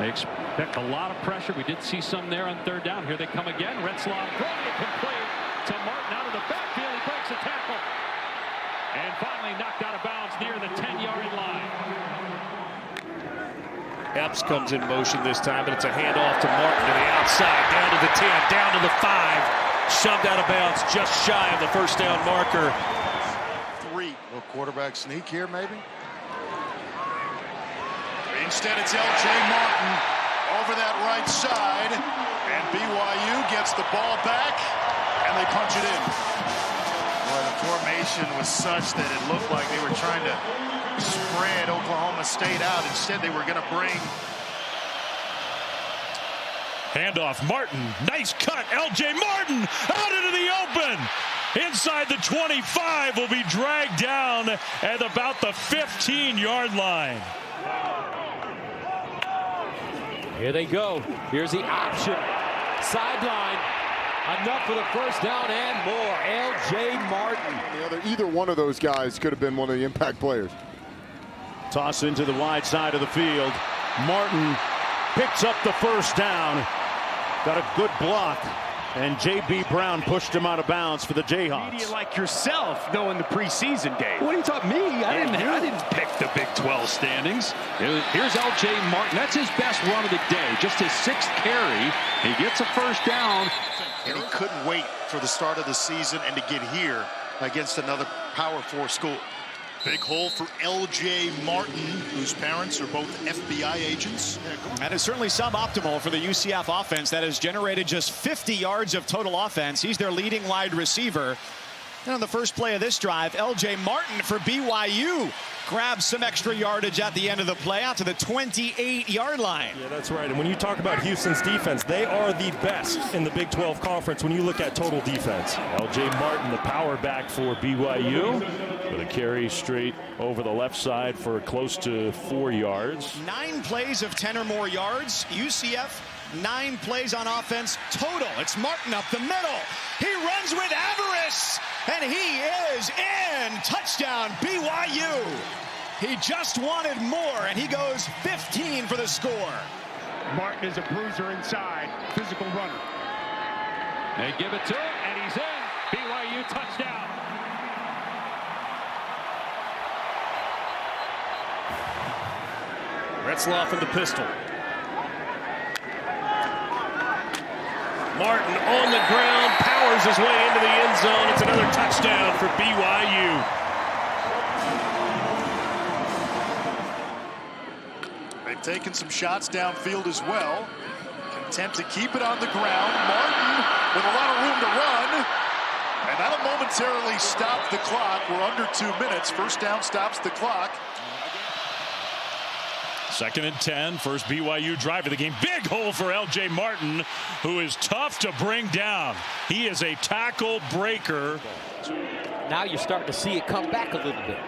They expect a lot of pressure. We did see some there on third down. Here they come again. Retzlaff throwing it complete to Martin out of the backfield. He breaks a tackle. And finally knocked out of bounds near the 10-yard line. Epps comes in motion this time, but it's a handoff to Martin to the outside, down to the 10, down to the 5. Shoved out of bounds just shy of the first down marker. 3. Little quarterback sneak here, maybe. Instead, it's L.J. Martin over that right side, and BYU gets the ball back, and they punch it in. Well, the formation was such that it looked like they were trying to spread Oklahoma State out. Instead, they were going to bring. Handoff, Martin, nice cut, L.J. Martin out into the open. Inside the 25, will be dragged down at about the 15-yard line. Here they go. Here's the option. Sideline. Enough for the first down and more. L.J. Martin. Either one of those guys could have been one of the impact players. Toss into the wide side of the field. Martin picks up the first down. Got a good block. And J.B. Brown pushed him out of bounds for the Jayhawks. Media like yourself knowing the preseason, Dave. What are you talking me? I didn't pick the Big 12 standings. Here's L.J. Martin. That's his best run of the day. Just his 6th carry. He gets a first down. And he couldn't wait for the start of the season and to get here against another Power 4 school. Big hole for L.J. Martin, whose parents are both FBI agents. That is certainly suboptimal for the UCF offense that has generated just 50 yards of total offense. He's their leading wide receiver. And on the first play of this drive, L.J. Martin for BYU grabs some extra yardage at the end of the play out to the 28-yard line. Yeah, that's right. And when you talk about Houston's defense, they are the best in the Big 12 Conference when you look at total defense. L.J. Martin, the power back for BYU, with a carry straight over the left side for close to 4 yards. 9 plays of 10 or more yards. UCF, 9 plays on offense total. It's Martin up the middle. He runs with avarice, and he is in. Touchdown, BYU. He just wanted more, and he goes 15 for the score. Martin is a bruiser inside, physical runner. They give it to him, and he's in. BYU touchdown. Retzlaff in the pistol. Martin on the ground, powers his way into the end zone. It's another touchdown for BYU. They've taken some shots downfield as well. Content to keep it on the ground. Martin with a lot of room to run. And that'll momentarily stop the clock. We're under 2 minutes. First down stops the clock. 2nd and 10, first BYU drive of the game. Big hole for L.J. Martin, who is tough to bring down. He is a tackle breaker. Now you're starting to see it come back a little bit.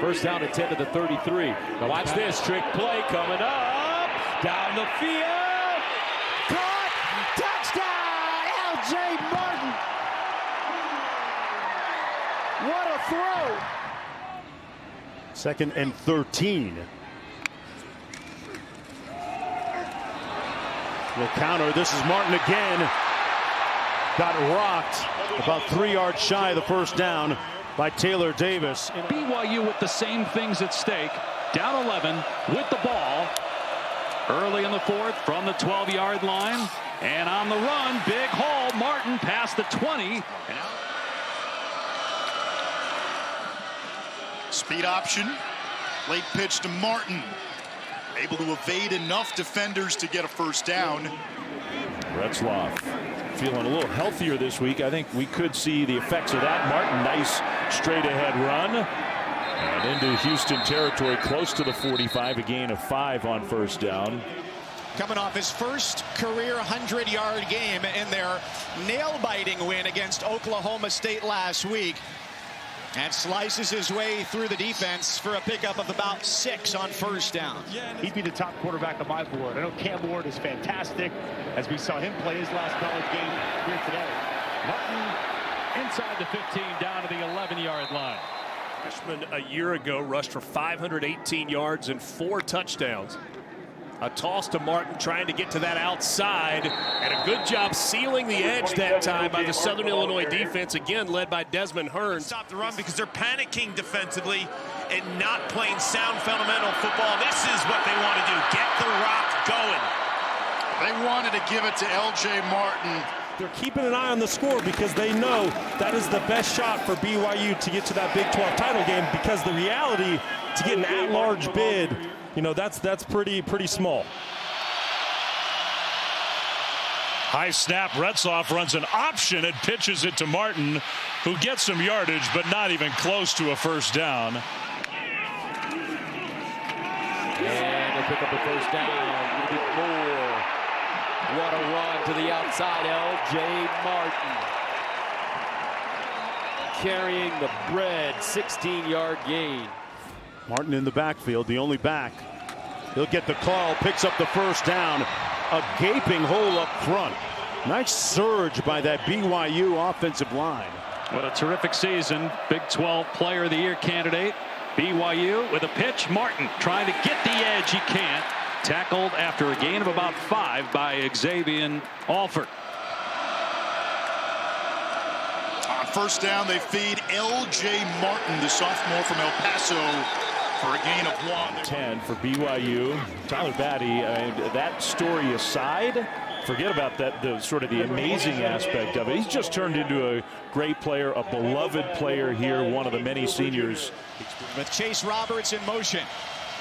First down at 10 to the 33. Now watch this trick play coming up. Down the field. Caught. Touchdown, L.J. Martin. What a throw. 2nd and 13. Will counter. This is Martin again. Got rocked about 3 yards shy of the first down by Taylor Davis. BYU with the same things at stake. Down 11 with the ball. Early in the 4th from the 12-yard line. And on the run, big hole. Martin past the 20. Speed option. Late pitch to Martin. Able to evade enough defenders to get a first down. Retzlaff feeling a little healthier this week. I think we could see the effects of that. Martin, nice straight ahead run. And into Houston territory, close to the 45, a gain of 5 on first down. Coming off his first career 100-yard game in their nail-biting win against Oklahoma State last week. And slices his way through the defense for a pickup of about 6 on first down. He'd be the top quarterback on my board. I know Cam Ward is fantastic, as we saw him play his last college game here today. Martin inside the 15, down to the 11-yard line. Freshman a year ago rushed for 518 yards and 4 touchdowns. A toss to Martin, trying to get to that outside, and a good job sealing the edge that time by the Southern Illinois defense, again led by Desmond Hearn. Stop the run because they're panicking defensively and not playing sound fundamental football. This is what they want to do, get the rock going. They wanted to give it to L.J. Martin. They're keeping an eye on the score because they know that is the best shot for BYU to get to that Big 12 title game, because the reality to get an at-large bid, you know, that's pretty small. High snap. Retzloff runs an option and pitches it to Martin, who gets some yardage, but not even close to a first down. And they pick up the first down. A little bit more. What a run to the outside. L.J. Martin carrying the bread. 16-yard gain. Martin in the backfield, the only back. He'll get the call, picks up the first down. A gaping hole up front. Nice surge by that BYU offensive line. What a terrific season. Big 12 Player of the Year candidate. BYU with a pitch. Martin trying to get the edge. He can't. Tackled after a gain of about 5 by Xavier Alford. On first down, they feed L.J. Martin, the sophomore from El Paso, for a gain of 1. 10 for BYU. Tyler Batty, that story aside, forget about that, the amazing aspect of it. He's just turned into a great player, a beloved player here, one of the many seniors. With Chase Roberts in motion.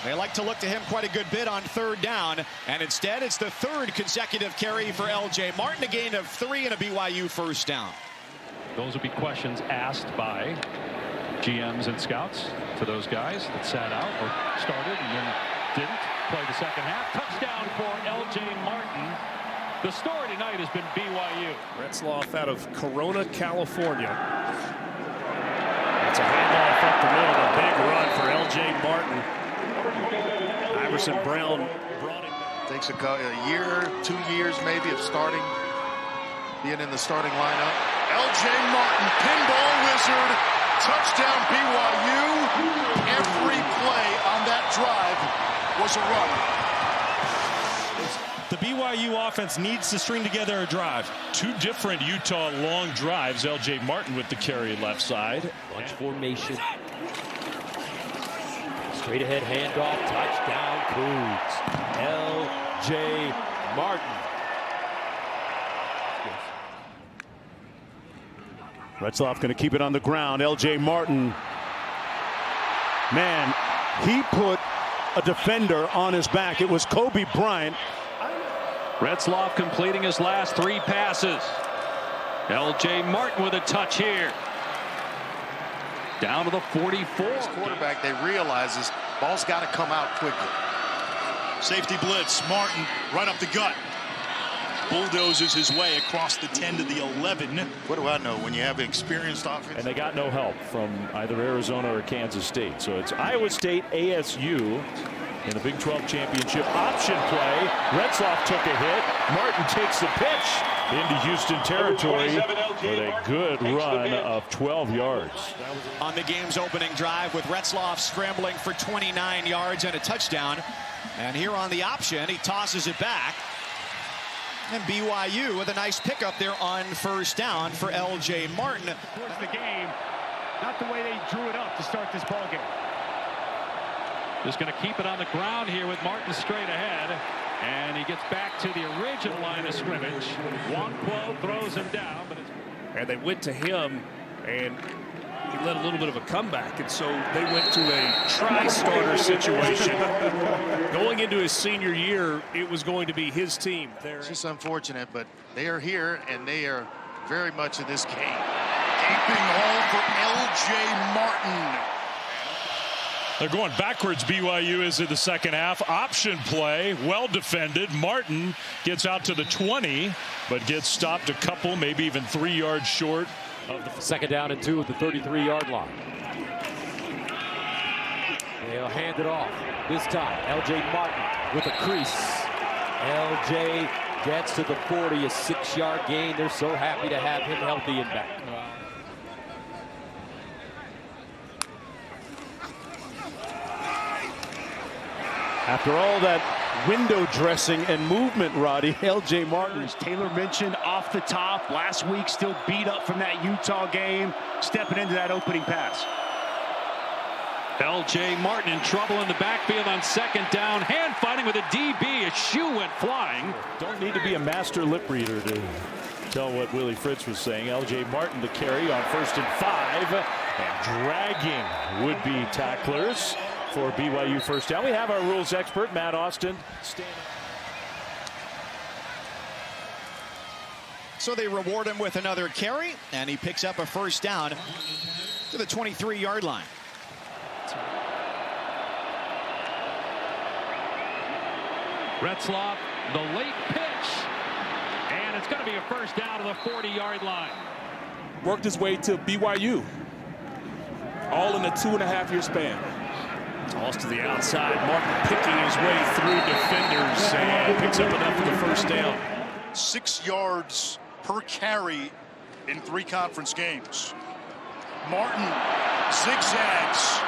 They like to look to him quite a good bit on third down, and instead it's the third consecutive carry for L.J. Martin, a gain of 3 and a BYU first down. Those would be questions asked by GMs and scouts to those guys that sat out or started and then didn't play the second half. Touchdown for L.J. Martin. The story tonight has been BYU. Retzloff out of Corona, California. That's a handoff up the middle. A big run for L.J. Martin. Iverson Brown brought him. Takes a year, 2 years maybe of starting, being in the starting lineup. L.J. Martin, pinball wizard, touchdown BYU. Every play on that drive was a run. The BYU offense needs to string together a drive. 2 different Utah long drives. L.J. Martin with the carry left side. Bunch formation. Straight ahead handoff, touchdown Cougs. L.J. Martin. Retzloff going to keep it on the ground. L.J. Martin. Man, he put a defender on his back. It was Kobe Bryant. Retzloff completing his last 3 passes. L.J. Martin with a touch here. Down to the 44. This quarterback, they realize this ball's got to come out quickly. Safety blitz. Martin right up the gut. Bulldozes his way across the 10 to the 11. What do I know when you have an experienced offense? And they got no help from either Arizona or Kansas State. So it's Iowa State, ASU in the Big 12 championship. Option play. Retzloff took a hit. Martin takes the pitch into Houston territory with a good run of 12 yards. On the game's opening drive with Retzloff scrambling for 29 yards and a touchdown. And here on the option, he tosses it back. And BYU with a nice pickup there on first down for L.J. Martin. Towards the game, not the way they drew it up to start this ball game. Just going to keep it on the ground here with Martin straight ahead. And he gets back to the original line of scrimmage. Wonquo throws him down. And they went to him, and he led a little bit of a comeback. And so they went to a tri-starter situation. Going into his senior year, it was going to be his team. It's just unfortunate, but they are here, and they are very much in this game. Gaping hole for L.J. Martin. They're going backwards. BYU is in the second half. Option play, well defended. Martin gets out to the 20, but gets stopped a couple, maybe even 3 yards short of the second down and 2 at the 33-yard line. They'll hand it off. This time, L.J. Martin with a crease. L.J. gets to the 40, a 6-yard gain. They're so happy to have him healthy and back. After all that window dressing and movement, Roddy. L.J. Martin. As Taylor mentioned, off the top, last week still beat up from that Utah game, stepping into that opening pass. L.J. Martin in trouble in the backfield on second down. Hand fighting with a DB. A shoe went flying. Don't need to be a master lip reader to tell what Willie Fritz was saying. L.J. Martin to carry on 1st and 5. And dragging would-be tacklers for BYU first down. We have our rules expert, Matt Austin. So they reward him with another carry, and he picks up a first down to the 23-yard line. Retzloff, the late pitch, and it's going to be a first down to the 40-yard line. Worked his way to BYU, all in a 2.5-year span. Toss to the outside. Martin picking his way through defenders and picks up enough for the first down. 6 yards per carry in 3 conference games. Martin zigzags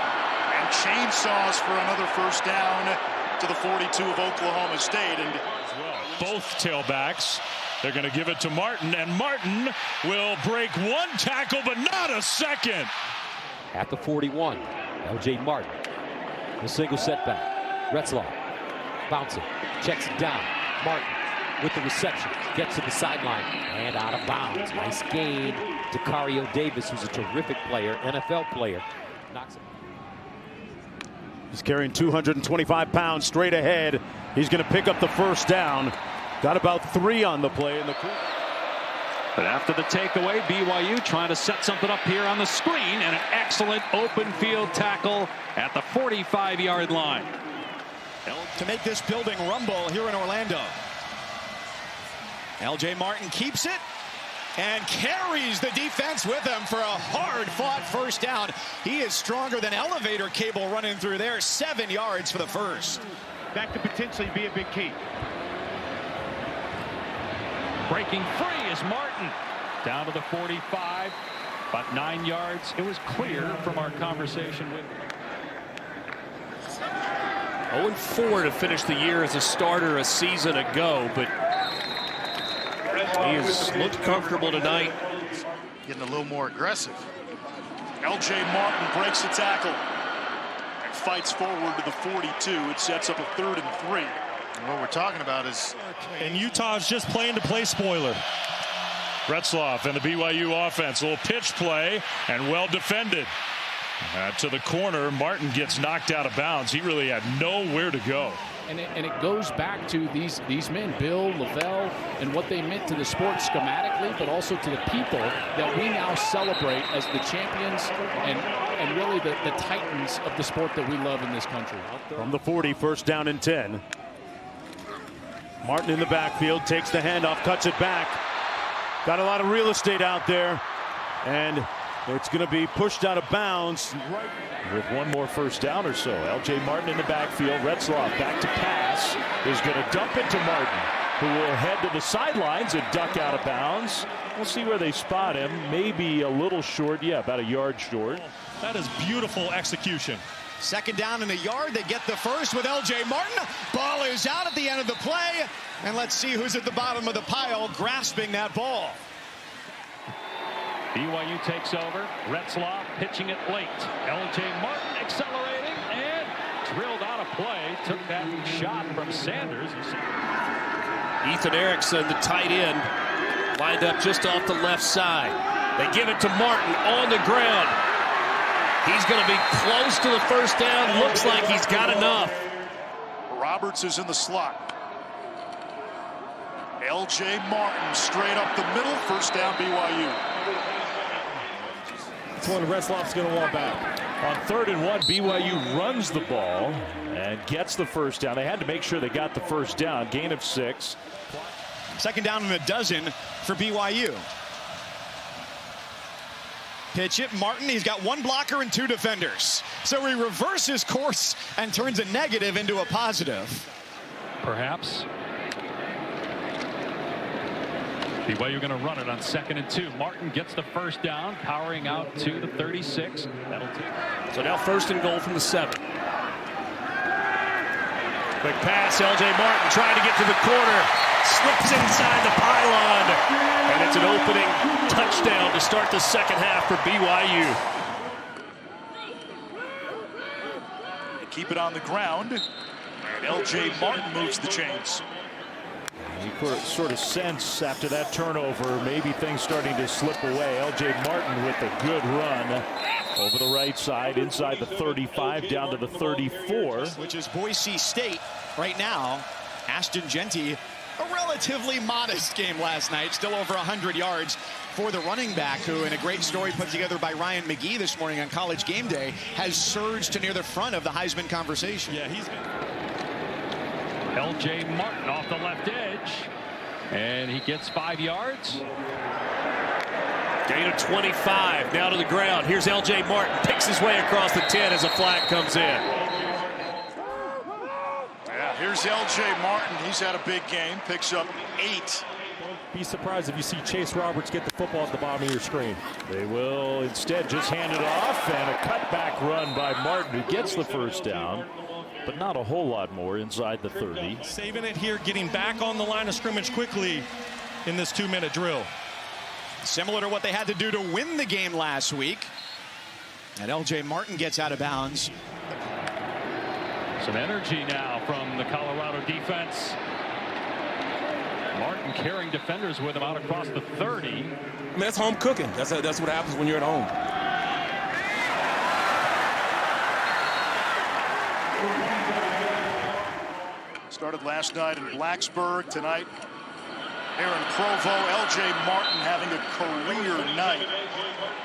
and chainsaws for another first down to the 42 of Oklahoma State. And both tailbacks, they're going to give it to Martin, and Martin will break 1 tackle, but not a second. At the 41, L.J. Martin. The single setback. Retzloff bouncing, checks it down. Martin with the reception, gets to the sideline and out of bounds. Nice gain to Cario Davis, who's a terrific player, NFL player. Knocks it. He's carrying 225 pounds straight ahead. He's going to pick up the first down. Got about 3 on the play in the Cougs. But after the takeaway, BYU trying to set something up here on the screen, and an excellent open field tackle at the 45-yard line. To make this building rumble here in Orlando. L.J. Martin keeps it and carries the defense with him for a hard-fought first down. He is stronger than elevator cable running through there. 7 yards for the first. That could potentially be a big key. Breaking free is Martin. Down to the 45, but 9 yards. It was clear from our conversation with 0-4 to finish the year as a starter a season ago, but he has looked comfortable tonight. Getting a little more aggressive. L.J. Martin breaks the tackle and fights forward to the 42. It sets up a 3rd and 3. And what we're talking about is... And Utah's just playing to play spoiler. Retzloff and the BYU offense. A little pitch play and well defended. To the corner, Martin gets knocked out of bounds. He really had nowhere to go. And it goes back to these men, Bill, Lavelle, and what they meant to the sport schematically, but also to the people that we now celebrate as the champions and really the titans of the sport that we love in this country. From the 40, first down and 10. Martin in the backfield, takes the handoff, cuts it back. Got a lot of real estate out there, and it's going to be pushed out of bounds. With 1 more first down or so. L.J. Martin in the backfield. Retzloff back to pass. Is going to dump it to Martin, who will head to the sidelines and duck out of bounds. We'll see where they spot him. Maybe a little short. Yeah, about a yard short. That is beautiful execution. Second down in a yard. They get the first with L.J. Martin. Ball is out at the end of the play. And let's see who's at the bottom of the pile grasping that ball. BYU takes over. Retzloff pitching it late. L.J. Martin accelerating and drilled out of play. Took that shot from Sanders. Ethan Erickson, the tight end, lined up just off the left side. They give it to Martin on the ground. He's going to be close to the first down. Looks like he's got enough. Roberts is in the slot. L.J. Martin straight up the middle. First down, BYU. That's one Retzloff's going to want back. On 3rd and 1, BYU runs the ball and gets the first down. They had to make sure they got the first down. Gain of 6. Second down and a dozen for BYU. Pitch it, Martin. He's got 1 blocker and 2 defenders. So he reverses course and turns a negative into a positive. Perhaps. BYU going to run it on 2nd and 2. Martin gets the first down, powering out to the 36. That'll take. So now 1st and goal from the 7. Quick pass, L.J. Martin trying to get to the corner. Slips inside the pylon. And it's an opening touchdown to start the second half for BYU. They keep it on the ground. And L.J. Martin moves the chains. You could sort of sense after that turnover, maybe things starting to slip away. L.J. Martin with a good run over the right side, inside the 35, down to the 34. Which is Boise State right now. Ashton Genty, a relatively modest game last night, still over 100 yards for the running back, who, in a great story put together by Ryan McGee this morning on College Game Day, has surged to near the front of the Heisman conversation. Yeah, he's L.J. Martin off the left edge, and he gets 5 yards. Gain of 25, now to the ground. Here's L.J. Martin, picks his way across the 10 as a flag comes in. Yeah, here's L.J. Martin. He's had a big game, picks up 8. Be surprised if you see Chase Roberts get the football at the bottom of your screen. They will instead just hand it off, and a cutback run by Martin, who gets the first down, but not a whole lot more inside the 30. Saving it here, getting back on the line of scrimmage quickly in this 2-minute drill. Similar to what they had to do to win the game last week. And L.J. Martin gets out of bounds. Some energy now from the Colorado defense. Martin carrying defenders with him out across the 30. I mean, that's home cooking. That's what happens when you're at home. Started last night in Blacksburg. Tonight, Aaron Provo, L.J. Martin having a career night.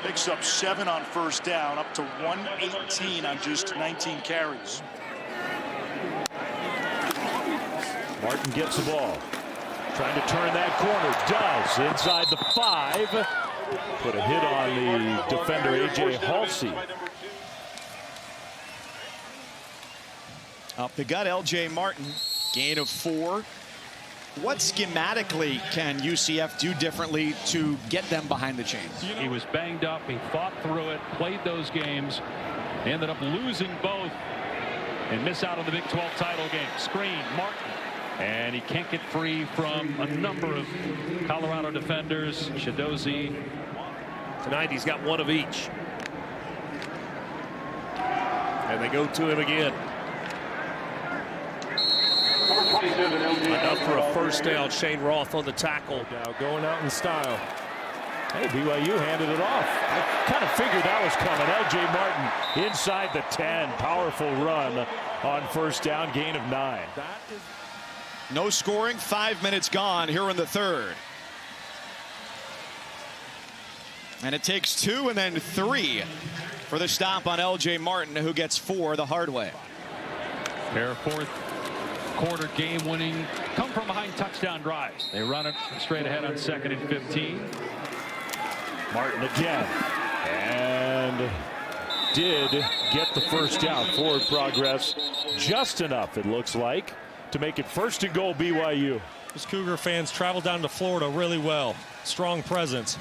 Picks up 7 on first down, up to 118 on just 19 carries. Martin gets the ball. Trying to turn that corner. Does. Inside the 5. Put a hit on the defender, A.J. Halsey. Up the gut, L.J. Martin. Gain of 4. What schematically can UCF do differently to get them behind the chains? He was banged up. He fought through it, played those games, ended up losing both, and miss out on the Big 12 title game. Screen, Martin. And he can't get free from a number of Colorado defenders. Shadozi. Tonight he's got one of each. And they go to him again. Enough for a first down. Shane Roth on the tackle. Now going out in style. Hey, BYU handed it off. I kind of figured that was coming. L.J. Martin inside the 10. Powerful run on first down. Gain of 9. No scoring. 5 minutes gone here in the third. And it takes 2 and then 3 for the stop on L.J. Martin, who gets 4 the hard way. Pair of fourth quarter game-winning come-from-behind touchdown drives. They run it straight ahead on 2nd and 15. Martin again. And did get the first down. Forward progress just enough, it looks like, to make it 1st and goal BYU. Those Cougar fans travel down to Florida really well. Strong presence.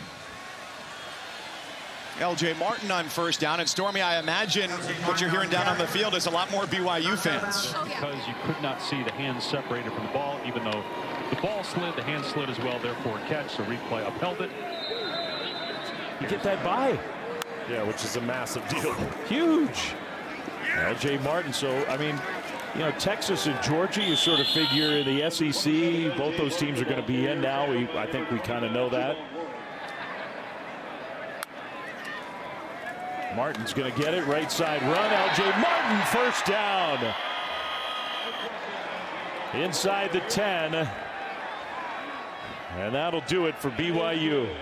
L.J. Martin on first down. And Stormy, I imagine what you're hearing down on the field is a lot more BYU fans. Because you could not see the hands separated from the ball, even though the ball slid, the hand slid as well, therefore catch. The replay upheld it. You get that bye. Yeah, which is a massive deal. Huge. L.J. Martin, so, I mean, you know, Texas and Georgia, you sort of figure in the SEC, both those teams are going to be in now. I think we kind of know that. Martin's going to get it. Right side run. L.J. Martin, first down. Inside the 10. And that'll do it for BYU.